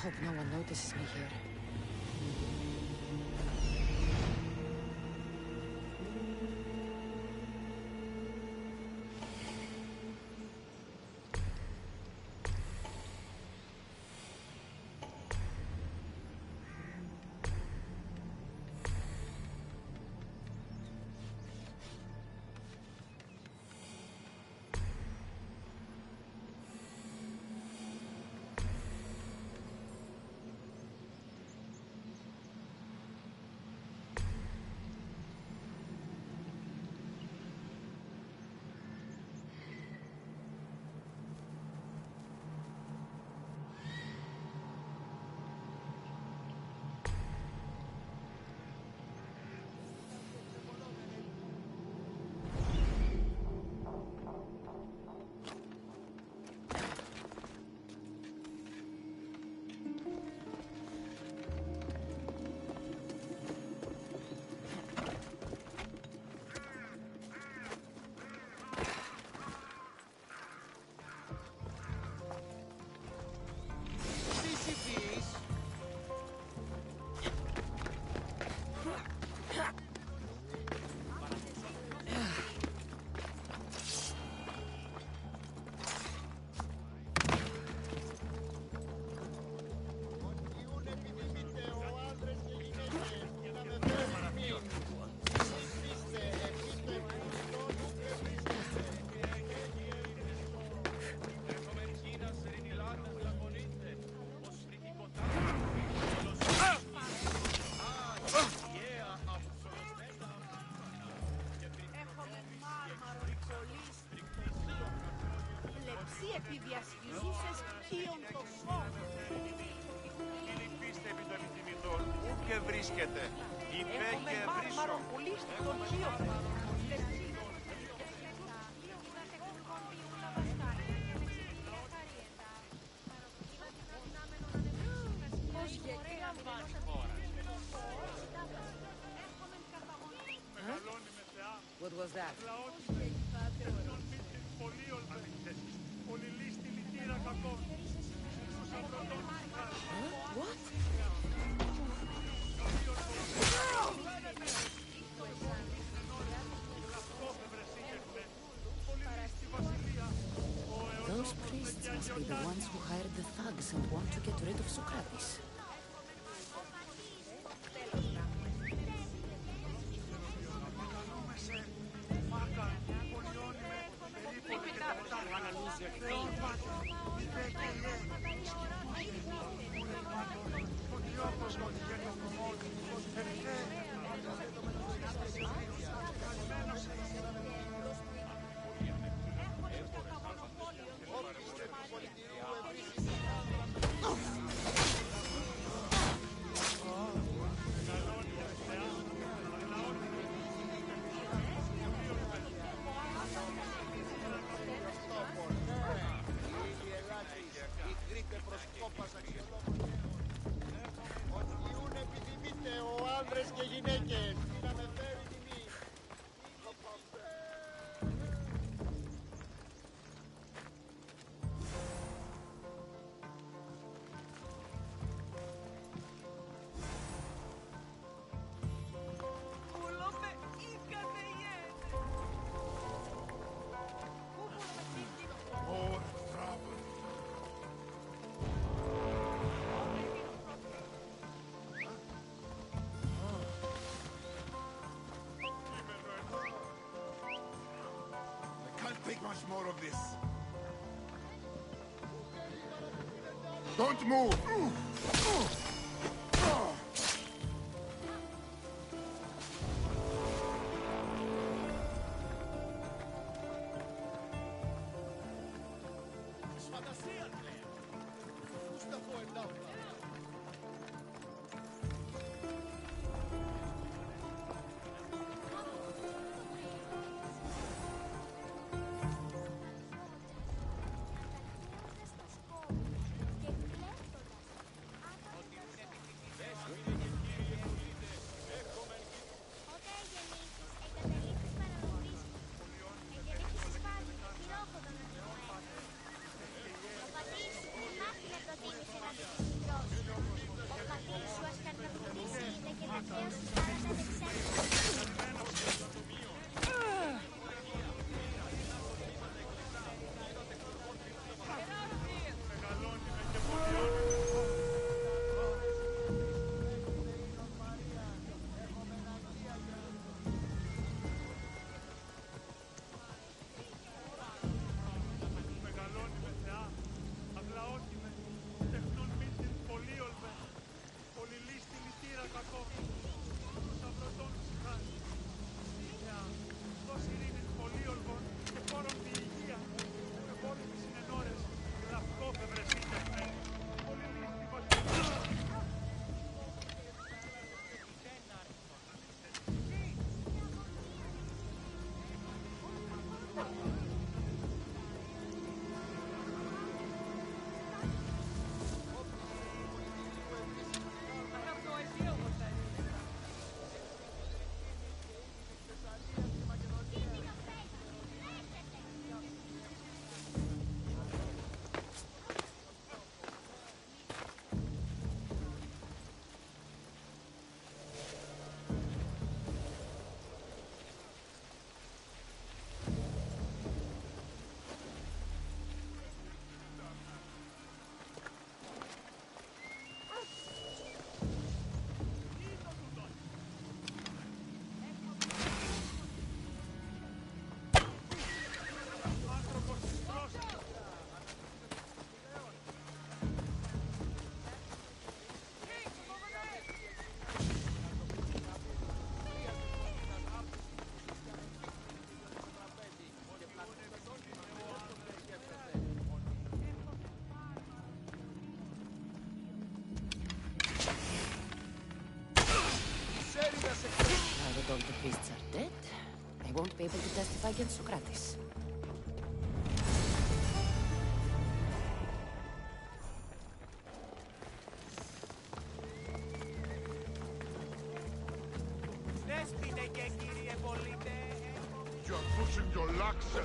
hope no one notices me here. Βρίσκεται. Είπε και βρίσω. What was that? What? Those priests must be the ones who hired the thugs and want to get rid of Socrates. Much more of this. Don't move! προτείνεις ένα αντικείμενο be able to testify against Socrates. You're pushing your luck, sir.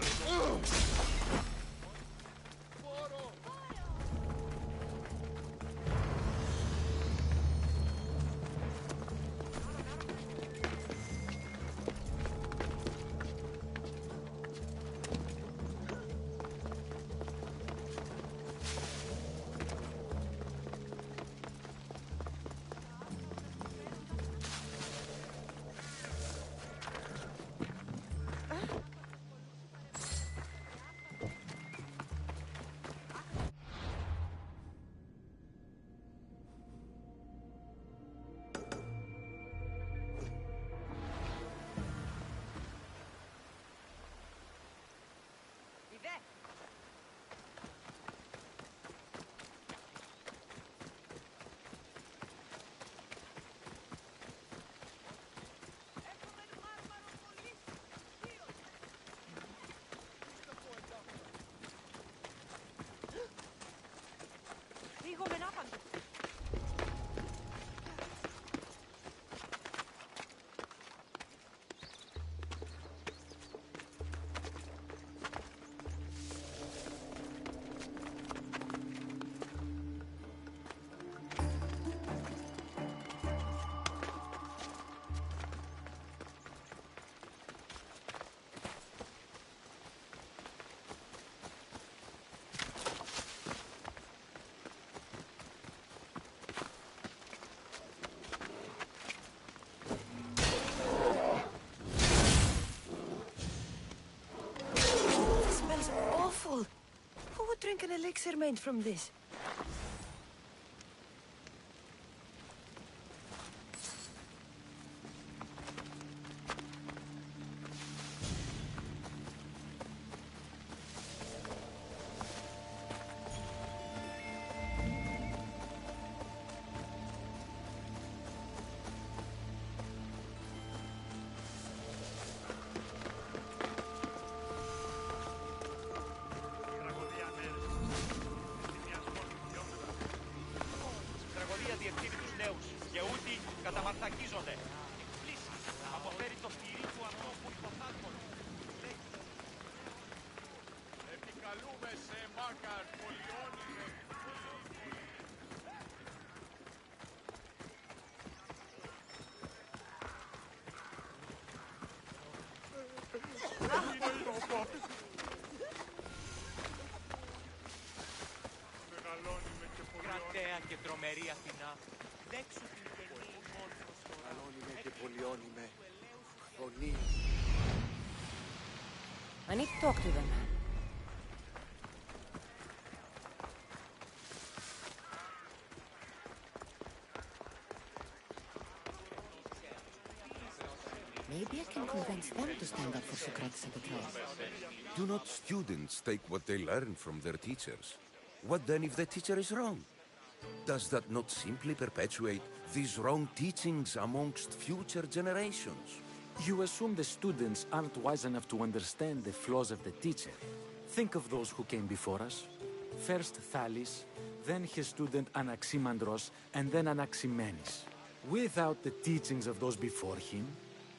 Who would drink an elixir made from this? καταμαρτακίζονται. Εκπλήσει. Αποφέρει το στηρί του αυτό που υποθάλπωνε. Επικαλούμε σε Μάκαρ, πολιώνυμε. Μεγαλώνουμε και πολιώνυμε. Κρατέα και τρομερή Αθηνά. Δέξου την γεννή μόρφος τώρα. Μεγαλώνυμε και πολιώνυμε. Φωνή. I need to talk to them. Maybe I can convince them to stand up for Socrates at the trial. Do not students take what they learn from their teachers? What then if the teacher is wrong? Does that not simply perpetuate these wrong teachings amongst future generations? You assume the students aren't wise enough to understand the flaws of the teacher. Think of those who came before us. First Thales, then his student Anaximandros, and then Anaximenes. Without the teachings of those before him,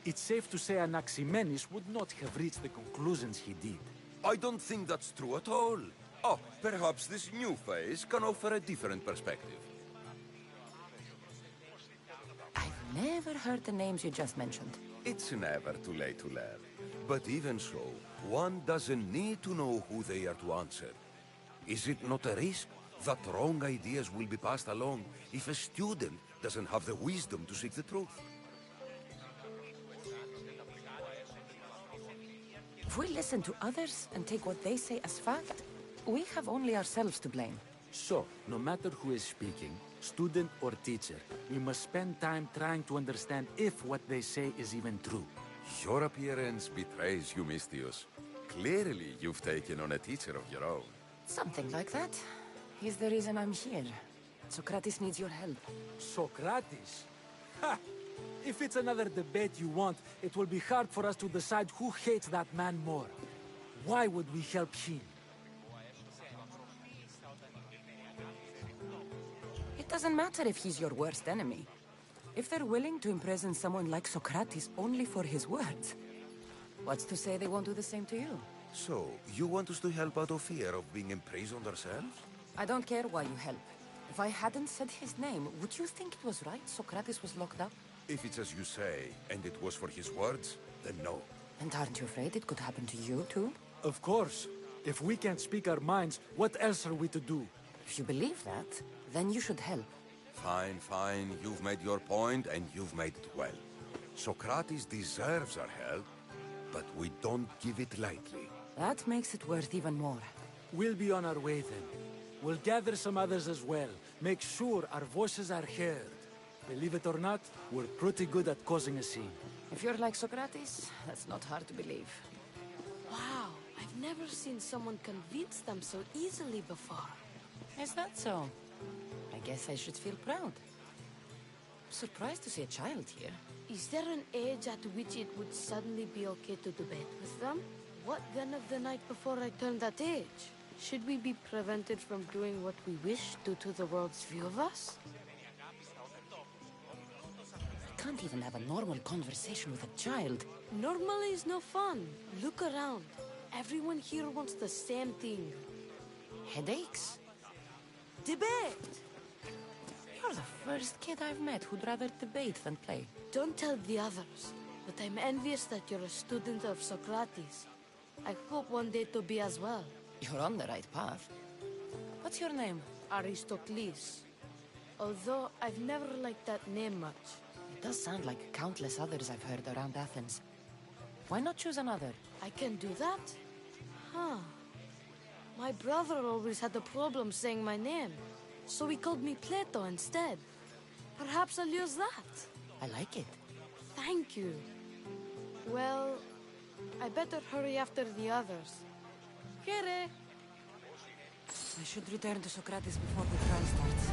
it's safe to say Anaximenes would not have reached the conclusions he did. I don't think that's true at all. Oh, perhaps this new phase can offer a different perspective. I've never heard the names you just mentioned. It's never too late to learn. But even so, one doesn't need to know who they are to answer. Is it not a risk that wrong ideas will be passed along if a student doesn't have the wisdom to seek the truth? If we listen to others and take what they say as fact, we have only ourselves to blame. So, no matter who is speaking, student or teacher, we must spend time trying to understand if what they say is even true. Your appearance betrays you, Mystios. Clearly, you've taken on a teacher of your own. Something like that. He's the reason I'm here. Socrates needs your help. Socrates? Ha! If it's another debate you want, it will be hard for us to decide who hates that man more. Why would we help him? It doesn't matter if he's your worst enemy. If they're willing to imprison someone like Socrates only for his words, what's to say they won't do the same to you? So, you want us to help out of fear of being imprisoned ourselves? I don't care why you help. If I hadn't said his name, would you think it was right Socrates was locked up? If it's as you say, and it was for his words, then no. And aren't you afraid it could happen to you, too? Of course. If we can't speak our minds, what else are we to do? If you believe that, then you should help. Fine, fine. You've made your point, and you've made it well. Socrates deserves our help, but we don't give it lightly. That makes it worth even more. We'll be on our way then. We'll gather some others as well. Make sure our voices are heard. Believe it or not, we're pretty good at causing a scene. If you're like Socrates, that's not hard to believe. Wow, I've never seen someone convince them so easily before. Is that so? I guess I should feel proud. Surprised to see a child here. Is there an age at which it would suddenly be okay to debate with them? What then of the night before I turned that age? Should we be prevented from doing what we wish due to the world's view of us? I can't even have a normal conversation with a child. Normally is no fun. Look around. Everyone here wants the same thing. Headaches? Debate! You're the first kid I've met who'd rather debate than play. Don't tell the others, but I'm envious that you're a student of Socrates. I hope one day to be as well. You're on the right path. What's your name? Aristocles. Although I've never liked that name much. It does sound like countless others I've heard around Athens. Why not choose another? I can do that? Huh. My brother always had a problem saying my name, so he called me Plato instead. Perhaps I'll use that. I like it. Thank you. Well, I better hurry after the others. Here. I should return to Socrates before the trial starts.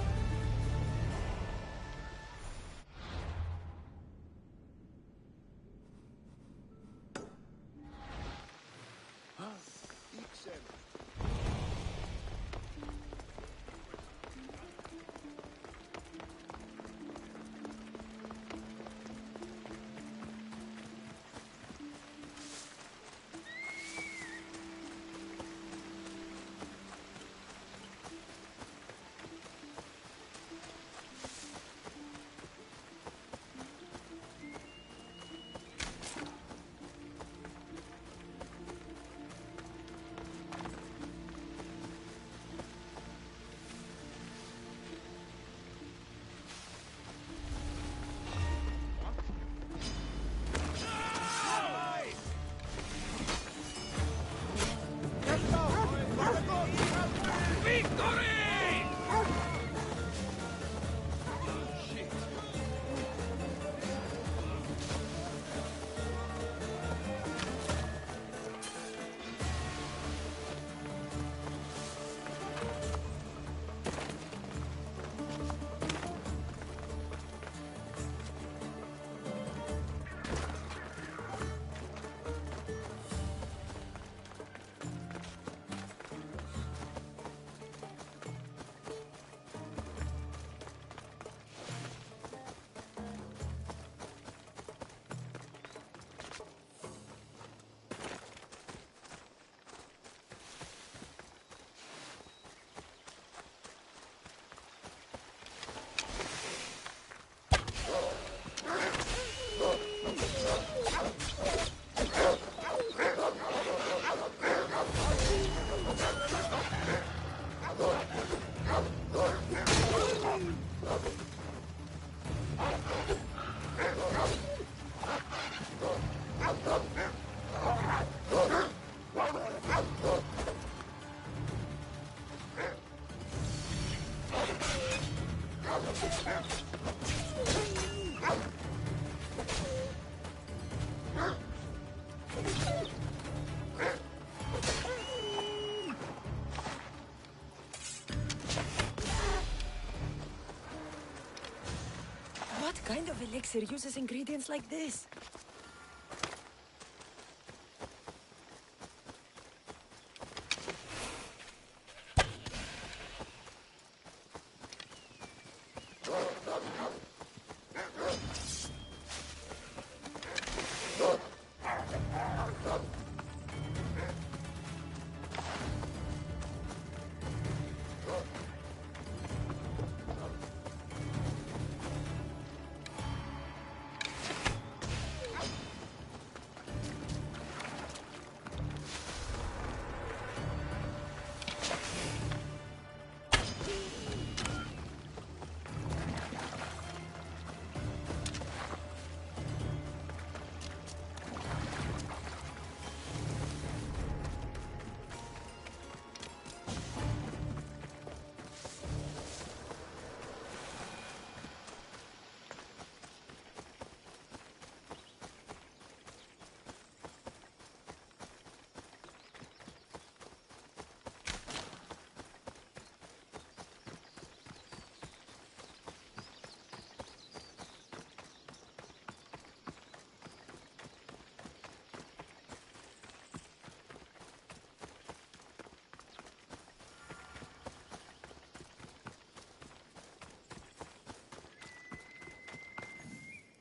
kind of elixir uses ingredients like this?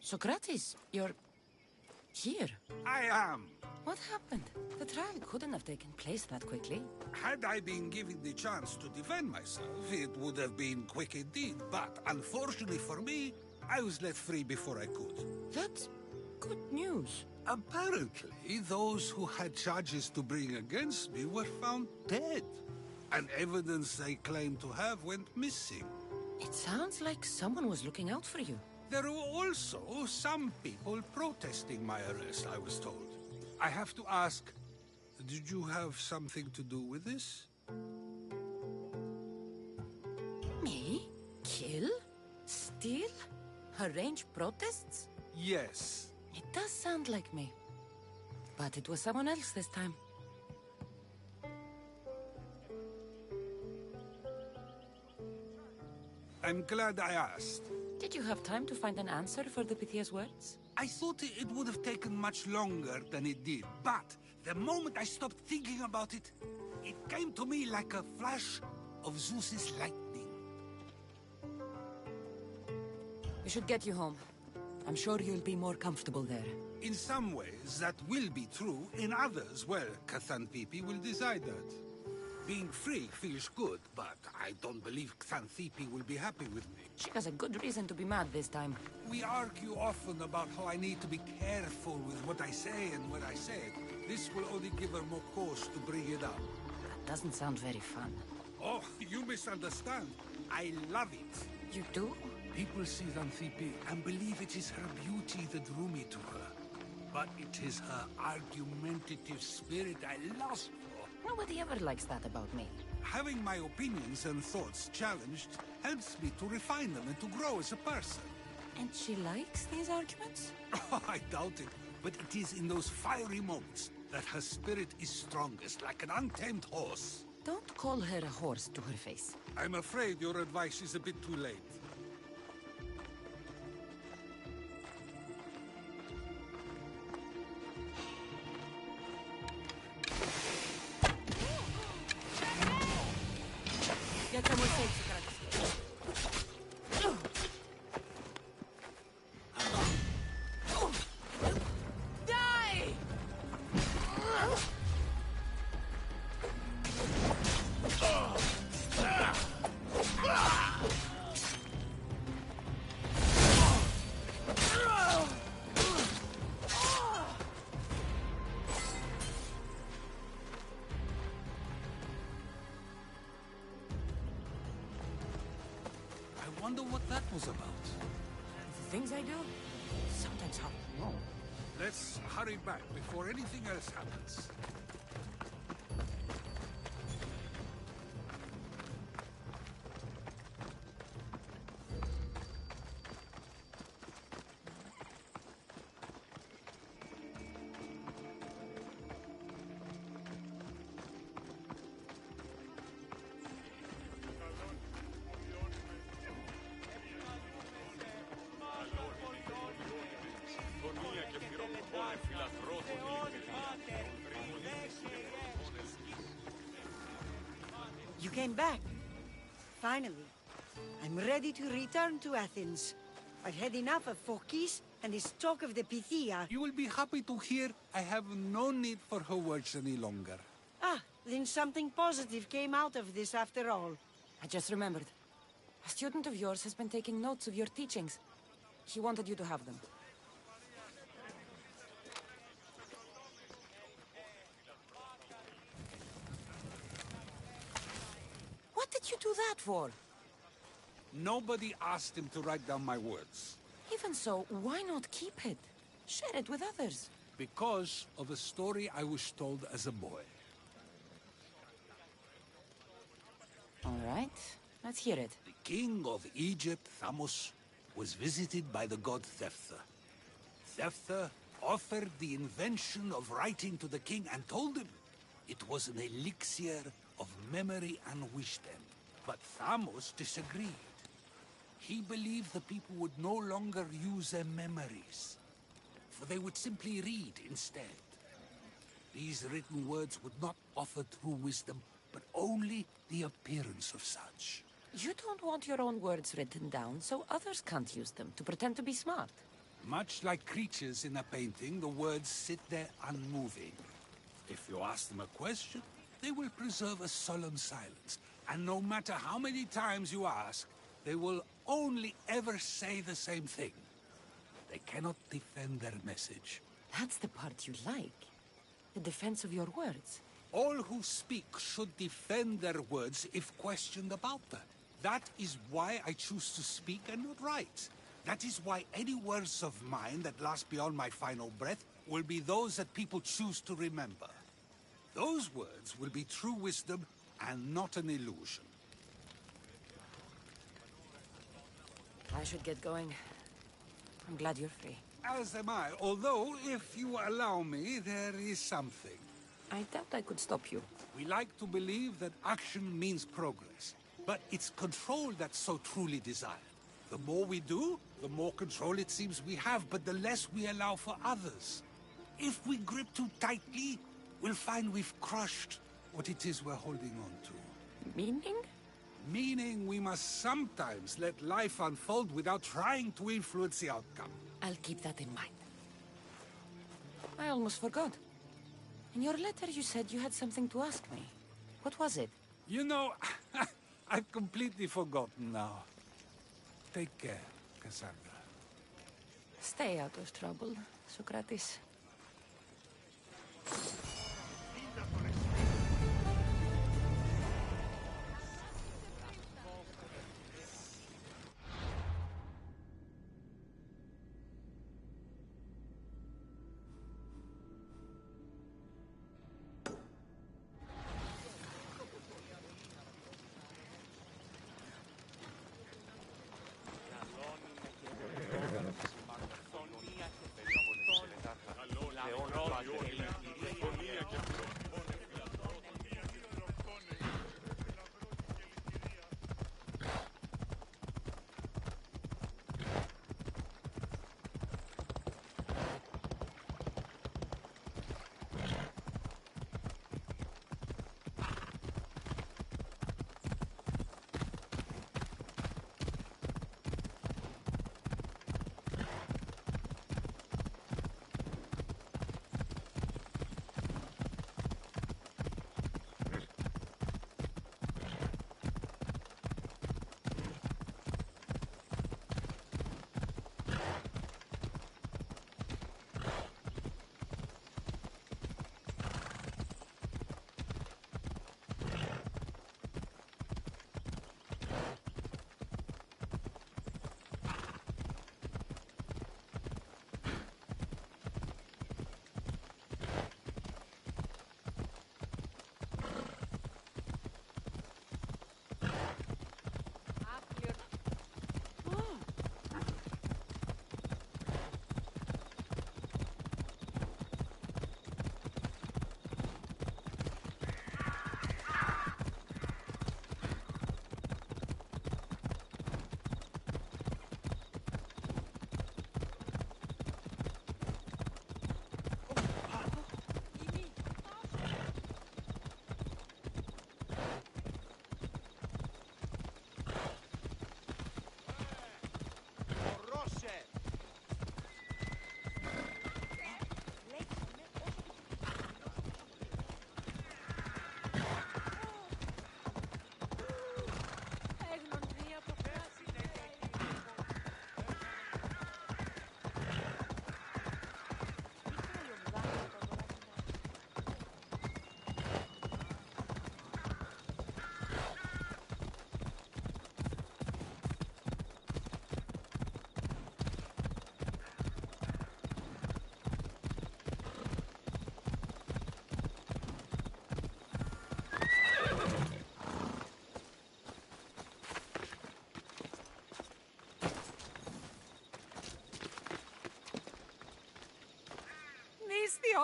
Socrates, you're here. I am. What happened? The trial couldn't have taken place that quickly. Had I been given the chance to defend myself, it would have been quick indeed. But unfortunately for me, I was let free before I could. That's good news. Apparently, those who had charges to bring against me were found dead. And evidence they claimed to have went missing. It sounds like someone was looking out for you. There were also some people protesting my arrest, I was told. I have to ask, did you have something to do with this? Me? Kill? Steal? Arrange protests? Yes. It does sound like me. But it was someone else this time. I'm glad I asked. Did you have time to find an answer for the Pythia's words? I thought it would have taken much longer than it did, but the moment I stopped thinking about it, it came to me like a flash of Zeus's lightning. We should get you home. I'm sure you'll be more comfortable there. In some ways, that will be true. In others, well, Xanthippe will decide that. Being free feels good, but I don't believe Xanthippe will be happy with me. She has a good reason to be mad this time. We argue often about how I need to be careful with what I say and what I said. This will only give her more cause to bring it up. That doesn't sound very fun. Oh, you misunderstand. I love it. You do? People see Xanthippe and believe it is her beauty that drew me to her. But it is her argumentative spirit I lust for. Nobody ever likes that about me. Having my opinions and thoughts challenged helps me to refine them and to grow as a person. And she likes these arguments? I doubt it, but it is in those fiery moments that her spirit is strongest, like an untamed horse. Don't call her a horse to her face. I'm afraid your advice is a bit too late. Get somewhere safe, Socrates. Die! I wonder what that was about. The things I do sometimes hard to know. Let's hurry back before anything else happens. You came back. Finally. I'm ready to return to Athens. I've had enough of Phokis and this talk of the Pythia. You will be happy to hear I have no need for her words any longer. Ah, then something positive came out of this after all. I just remembered. A student of yours has been taking notes of your teachings. He wanted you to have them. What did you do that for? Nobody asked him to write down my words. Even so, why not keep it? Share it with others. Because of a story I was told as a boy. All right, let's hear it. The king of Egypt, Thamos, was visited by the god Thephtha. Thephtha offered the invention of writing to the king and told him it was an elixir of memory and wisdom. But Thamos disagreed. He believed the people would no longer use their memories, for they would simply read instead. These written words would not offer true wisdom, but only the appearance of such. You don't want your own words written down, so others can't use them to pretend to be smart. Much like creatures in a painting, the words sit there unmoving. If you ask them a question, they will preserve a solemn silence. And no matter how many times you ask, they will only ever say the same thing. They cannot defend their message. That's the part you like. The defense of your words. All who speak should defend their words if questioned about them. That is why I choose to speak and not write. That is why any words of mine that last beyond my final breath will be those that people choose to remember. Those words will be true wisdom and not an illusion. I should get going. I'm glad you're free. As am I, although, if you allow me, there is something. I doubt I could stop you. We like to believe that action means progress, but it's control that's so truly desired. The more we do, the more control it seems we have, but the less we allow for others. If we grip too tightly, we'll find we've crushed what it is we're holding on to. Meaning? Meaning we must sometimes let life unfold without trying to influence the outcome. I'll keep that in mind. I almost forgot. In your letter you said you had something to ask me. What was it? You know, I've completely forgotten now. Take care, Cassandra. Stay out of trouble, Socrates.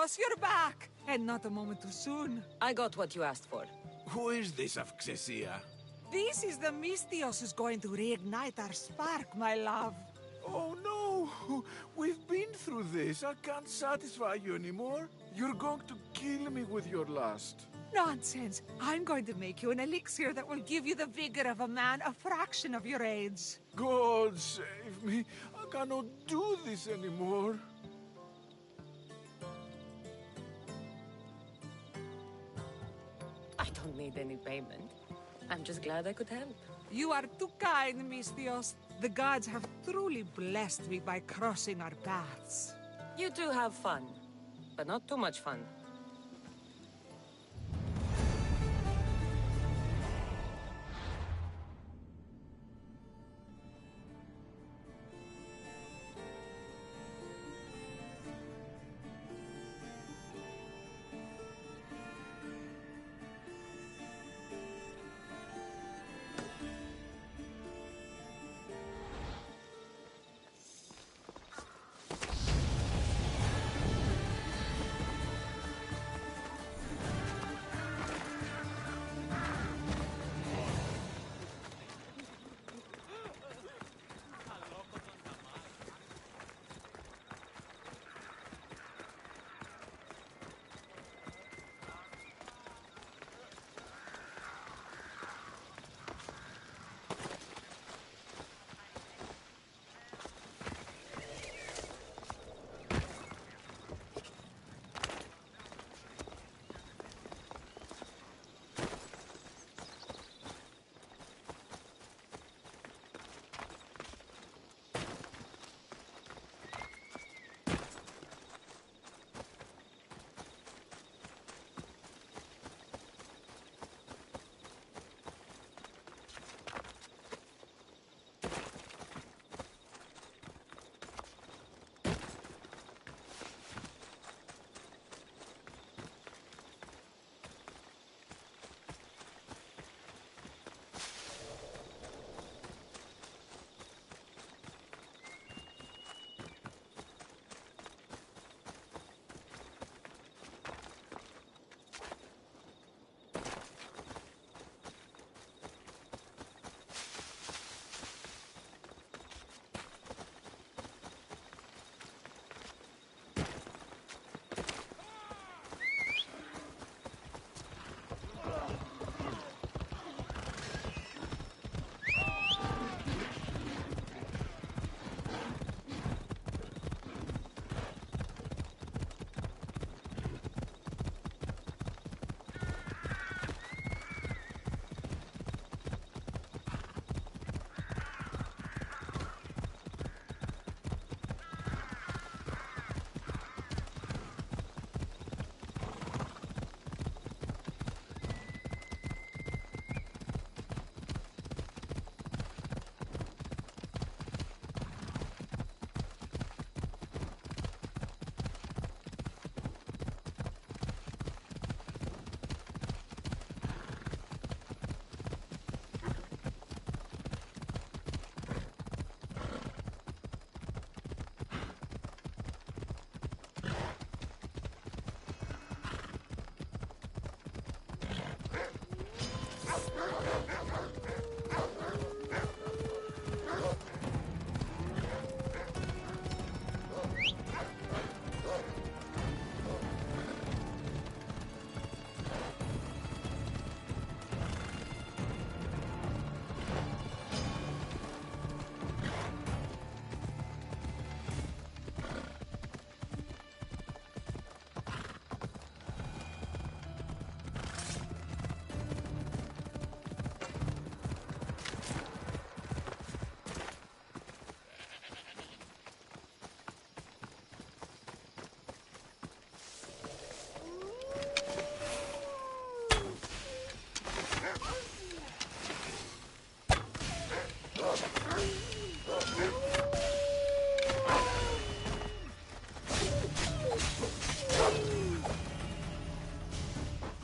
Misthios, you're back! And not a moment too soon. I got what you asked for. Who is this of Xesia? This is the Misthios who's going to reignite our spark, my love. Oh no! We've been through this. I can't satisfy you anymore. You're going to kill me with your lust. Nonsense. I'm going to make you an elixir that will give you the vigor of a man a fraction of your age. God save me. I cannot do this anymore. I don't need any payment. I'm just glad I could help. You are too kind, Misthios. The gods have truly blessed me by crossing our paths. You two have fun, but not too much fun.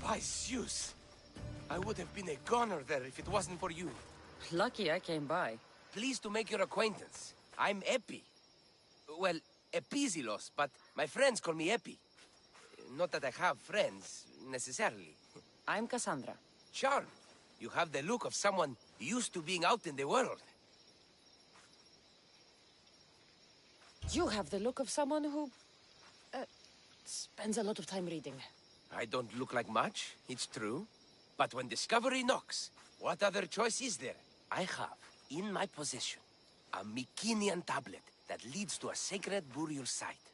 By Zeus! I would have been a goner there if it wasn't for you. Lucky I came by. Pleased to make your acquaintance. I'm Epi. Well, Epizilos, but my friends call me Epi. Not that I have friends, necessarily. I'm Cassandra. Charmed. You have the look of someone used to being out in the world. You have the look of someone who... spends a lot of time reading. I don't look like much, it's true. But when discovery knocks, what other choice is there? I have, in my possession, a Mycenaean tablet that leads to a sacred burial site.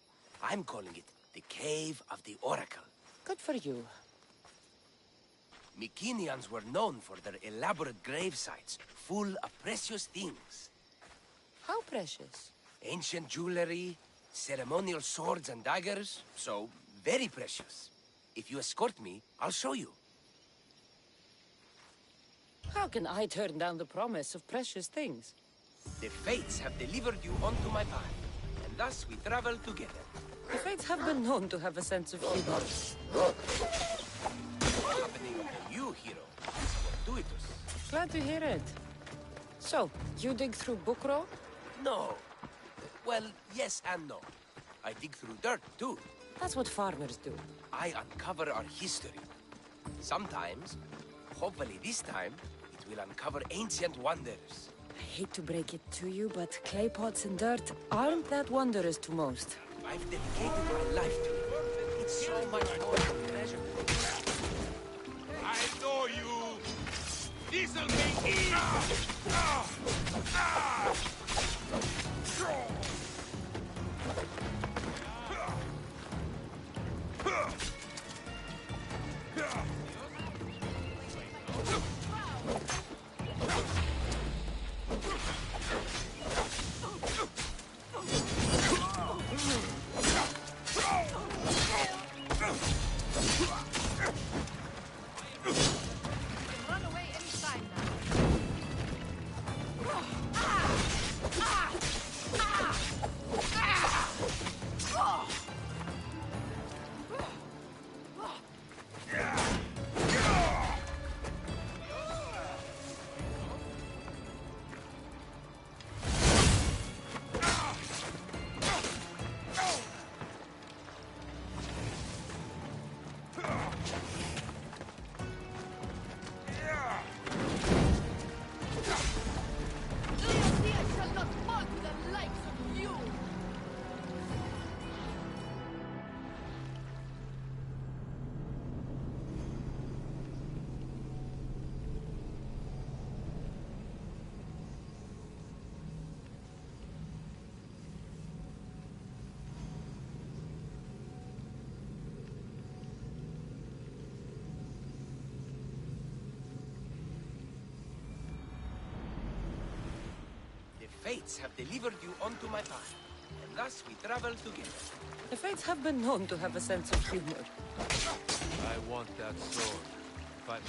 I'm calling it the Cave of the Oracle. Good for you. Mycenaeans were known for their elaborate grave sites, full of precious things. How precious? Ancient jewelry, ceremonial swords and daggers, so very precious. If you escort me, I'll show you. How can I turn down the promise of precious things? The Fates have delivered you onto my path, and thus we travel together. The Fates have been known to have a sense of humor. What's happening to you, hero? Fortuitous. Glad to hear it. So, you dig through Bukro? No. Well, yes and no. I dig through dirt, too. That's what farmers do. I uncover our history. Sometimes, hopefully this time, it will uncover ancient wonders. I hate to break it to you, but clay pots and dirt aren't that wondrous to most. I've dedicated my life to it. It's so much more than treasure. I know you! This'll make it! Run away anytime now. Fates have delivered you onto my path, and thus we travel together. The Fates have been known to have a sense of humor. I want that sword. But...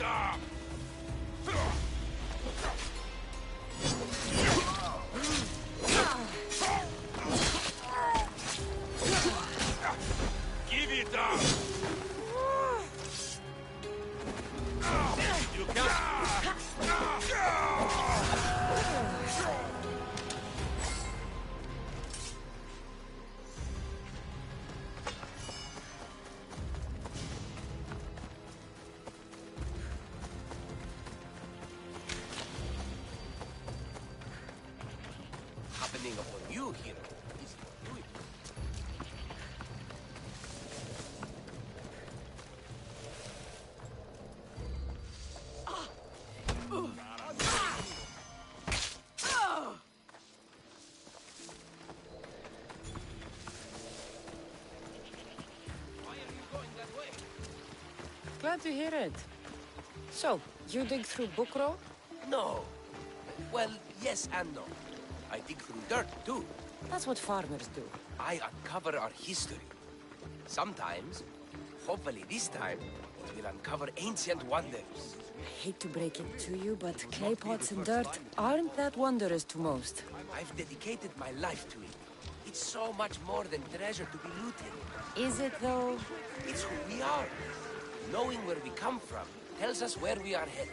up! Give it up! You Happening upon you, hero. Is doing. Why are you going that way? Glad to hear it. So, you dig through book row? No. Well, yes and no. I dig through dirt, too. That's what farmers do. I uncover our history. Sometimes, hopefully this time, it will uncover ancient wonders. I hate to break it to you, but clay pots and dirt aren't that wondrous to most. I've dedicated my life to it. It's so much more than treasure to be looted. Is it, though? It's who we are. Knowing where we come from tells us where we are headed.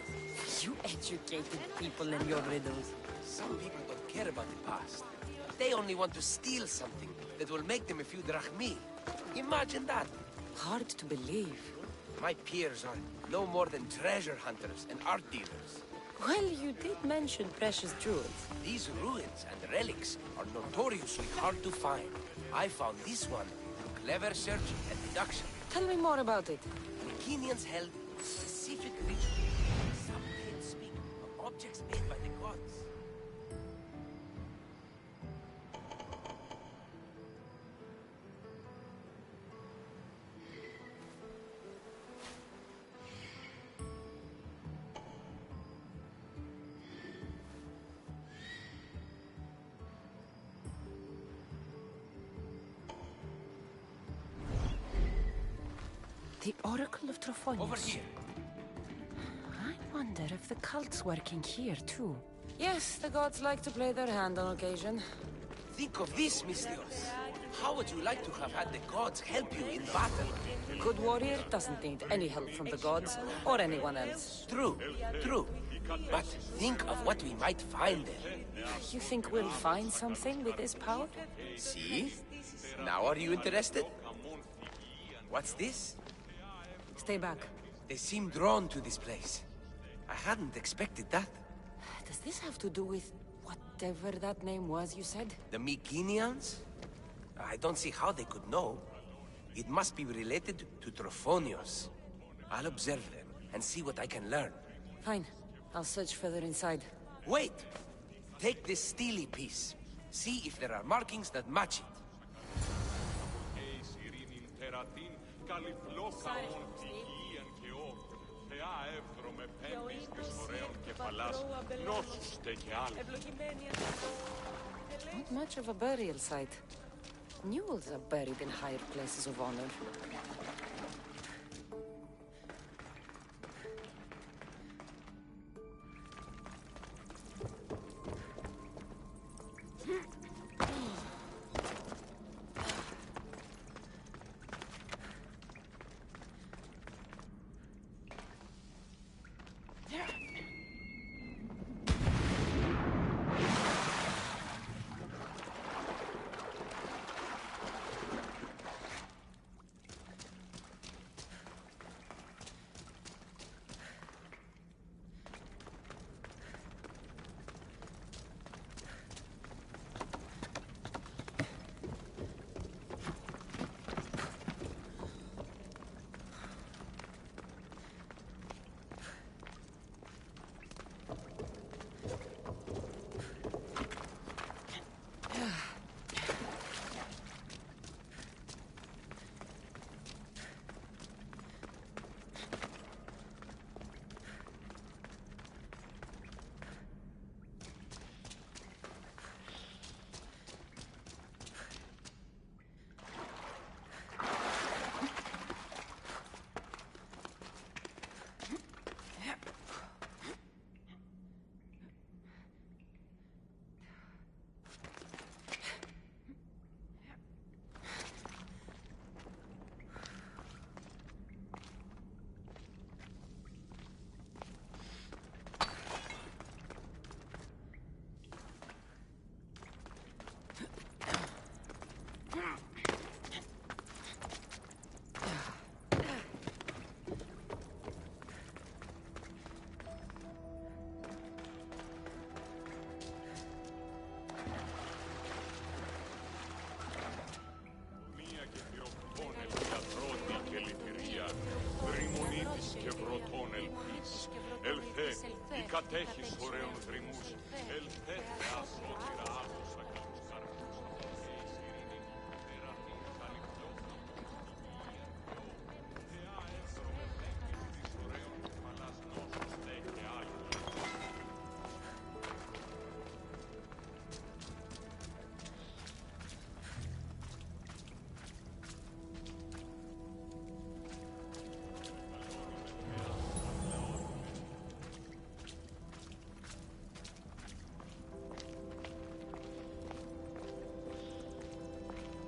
You educated people and your riddles. Some people don't care about the past. They only want to steal something that will make them a few drachmi. Imagine that. Hard to believe. My peers are no more than treasure hunters and art dealers. Well, you did mention precious jewels. These ruins and relics are notoriously hard to find. I found this one through clever search and deduction. Tell me more about it. Mycenaeans held specific rituals. Some can speak of objects made by the gods. The Oracle of Trophonius. Over here. I wonder if the cult's working here, too. Yes, the gods like to play their hand on occasion. Think of this, Mystios. How would you like to have had the gods help you in battle? A good warrior doesn't need any help from the gods, or anyone else. True, true. But think of what we might find there. You think we'll find something with this power? See? Now are you interested? What's this? Stay back. They seem drawn to this place. I hadn't expected that. Does this have to do with whatever that name was you said? The Mycenaeans? I don't see how they could know. It must be related to Trophonius. I'll observe them and see what I can learn. Fine. I'll search further inside. Wait! Take this steely piece. See if there are markings that match it. Not much of a burial site. Mules are buried in higher places of honor. κατέχεις ωραίων δρυμούς, ελθέ θεά σώτηρα άκουσα καλούς καρπούς από τη ειρήνη, τερατή καλυπτό, θεά εύρωμε δέκες της ωραίων κεφαλάς νόσους δε και άγιοι.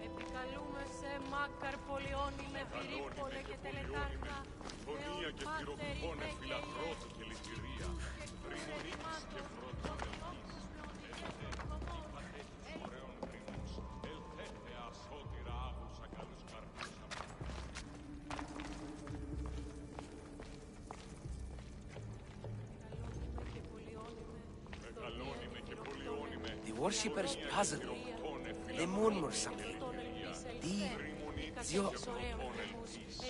Επικαλούμε σε Μάκαρ Πολιώνη με Πυρίπολε και Τελεκάρχα, Φωνία και πυροφώνε φιλαθρώτη και λυτηρία, βρυμονίκης και φρόντων ελπής. Ελθέ, η πατέχης ωραίων δρυμούς, ελθέ θεά σώτηρα άγουσα καλούς καρπούς από μεγαλώνει και πολιώνει με. The worshippers puzzle me. They murmur something.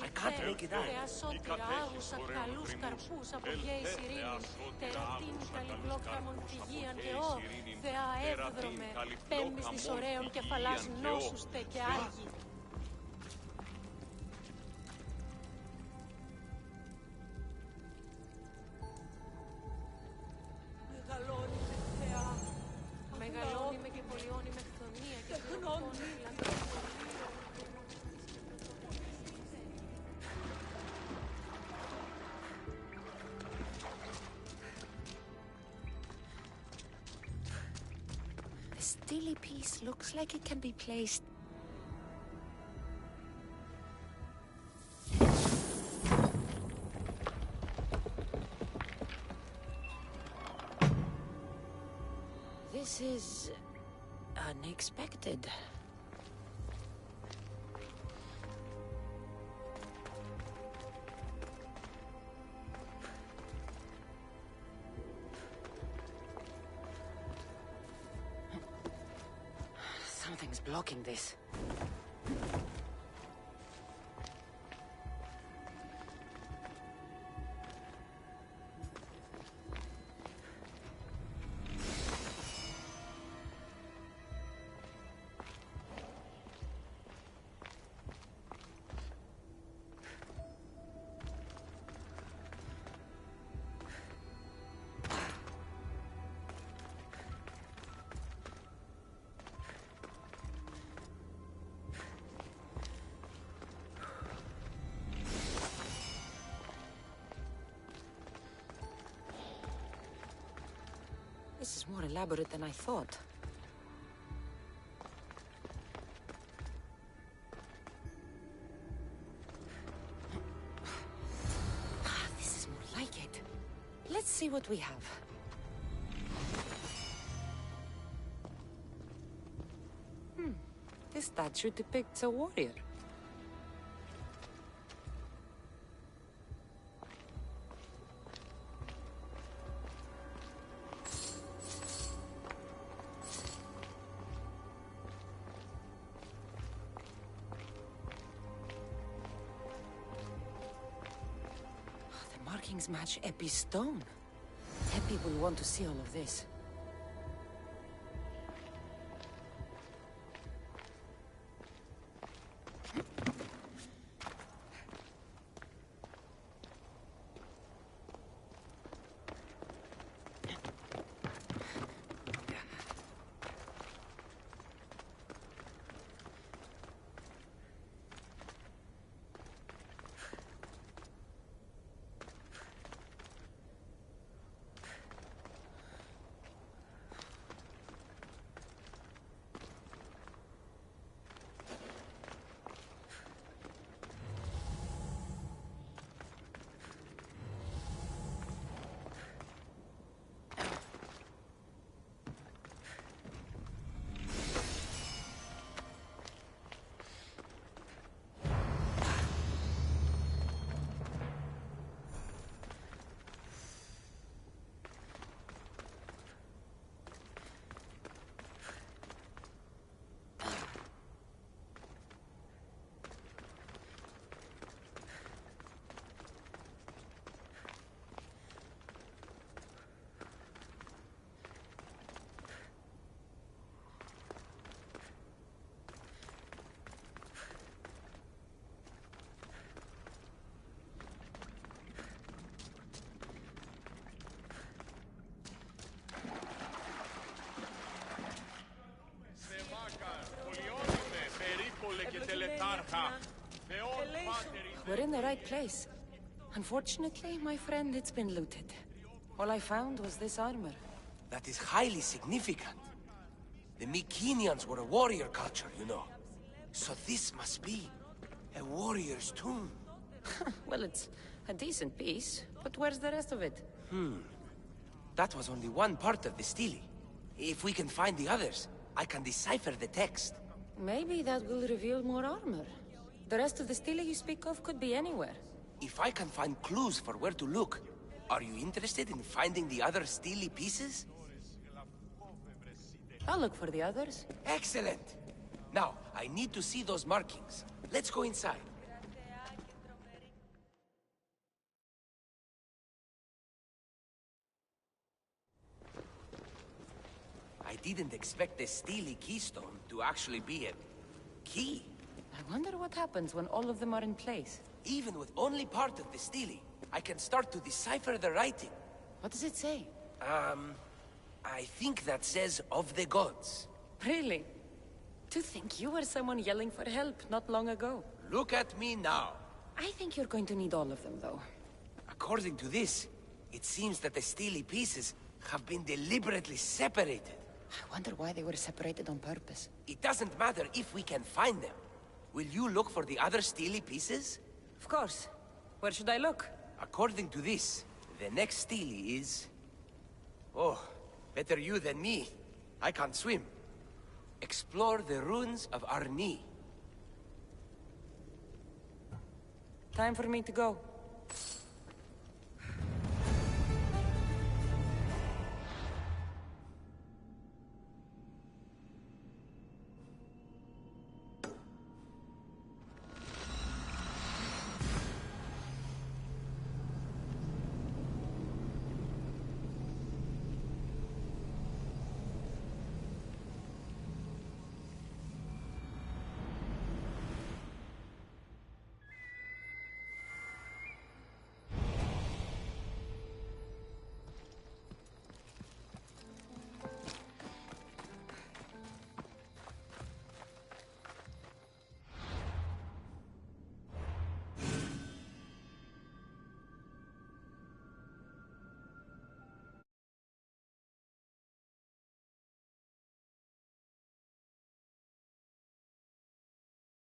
I can't make it out. Σώτηρα άγουσα καλούς καρπούς από γέης ειρήνης, τερατήν καλυμπλόκαμον φυγίαν και ω, θεά εύδρομε, πέμπης της ωραίων κεφαλάς νόσους τε και άγιοι. Μεγαλώνει με θεά, μεγαλώνει με και πολιώνει με χθονία και χρονώνει λαμπρή. The stilly piece looks like it can be placed. This is unexpected. Something's blocking this. This is more elaborate than I thought. This is more like it. Let's see what we have. This statue depicts a warrior. Markings match Epi's stone. Epi will want to see all of this. we're in the right place. Unfortunately, my friend, it's been looted. All I found was this armor. That is highly significant. The Mykenaeans were a warrior culture, you know. So this must be a warrior's tomb. Well, it's a decent piece, but where's the rest of it? That was only one part of the stele. If we can find the others, I can decipher the text. Maybe that will reveal more armor. The rest of the stele you speak of could be anywhere. If I can find clues for where to look, are you interested in finding the other stele pieces? I'll look for the others. Excellent! Now, I need to see those markings. Let's go inside. I didn't expect the stele keystone to actually be a key. I wonder what happens when all of them are in place. Even with only part of the stele, I can start to decipher the writing. What does it say? I think that says of the gods. Really? To think you were someone yelling for help not long ago. Look at me now. I think you're going to need all of them, though. According to this, it seems that the stele pieces have been deliberately separated. I wonder why they were separated on purpose. It doesn't matter if we can find them. Will you look for the other stele pieces? Of course. Where should I look? According to this, the next stele is... Oh, better you than me. I can't swim. Explore the ruins of Arni. Time for me to go.